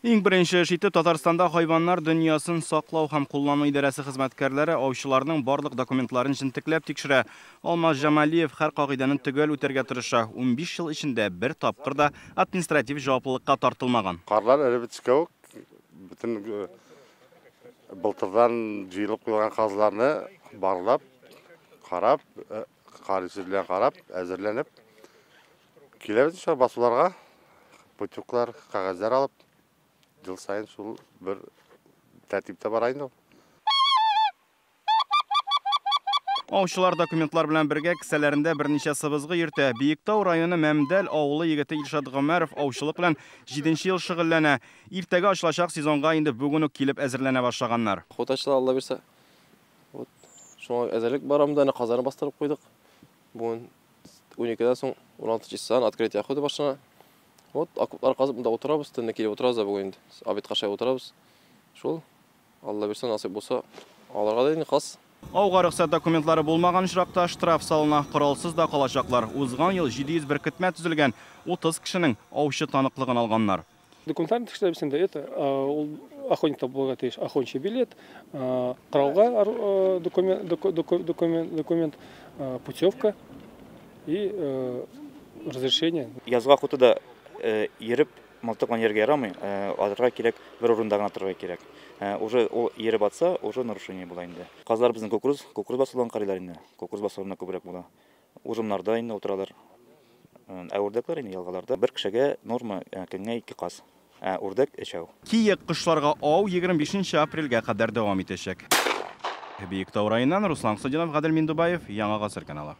Иң беренче шите Татарстанда хайваннар дөньясын саклау һәм куллану идарәсе хезмәткәрләре аучыларның барлык документларын җентекләп тикшерә. Алмаз Җамалиев һәр кагыйдәне төгәл үтәргә тырыша. 15 ел эчендә бер тапкыр да административ җаваплылыкка тартылмаган. Карлар элебеткә үк бүтән былтырдан җыелып куелган казларны барлап, карап, карыйсы белән карап, әзерләнеп киләбез иншалла басуларга. Путевкалар, кагазлар алып, жыл сайын шул бер тәртиптә бара инде. Аучылар документлар белән бергә кесәләрендә берничә сыбызгы йөртә. Биектау районы Мәмдәл авылы егете Илшат Гомәров аучылык белән 7нче ел шөгыльләнә. Иртәгә ачылачак сезонга инде бүген үк килеп әзерләнә башлаганнар. Хотачылар Алла бирсә. Вот шуңа әзерлек барамда, казаны бастырып куйдык. Бүген 12дән соң 16 числодан открытие куйды башына. Вот окоплар казып монда утырабыз, төнне килеп утырабыз да бүген. Обедка шай утырабыз. Шул Алла бирсә насыйп булса, аларга да инде кас. Ауга рөхсәт документлары булмаган очракта штраф салына, коралсыз да калачаклар. Узган ел 700 беркетмә төзелгән, 30 кешенең аучы таныклыгын алганнар. Документларны тикшереп сендә это охотник булырга тиеш охотничий билет, карауга документ, путевка и разрешение. Язга хутыда ереп мылтыгын ергә ярамый, алырга кирәк, бер урында гына торырга кирәк. Уже ул ереп атса, уже нарушение була инде. Казлар безнең кукуруз басылган карыйлар инде. Кукуруз басылганда күбрәк була. Ужымнарда инде утыралар. Үрдәкләр инде ялгаларда бер кешегә норма көнгә 2 каз. Үрдәк эчәү. Киек кышларга ау 25 апрельгә кадәр дәвам итәчәк. Биектау районыннан Руслан Садинов, Гадел Миндубаев, Яңа Гасыр каналы.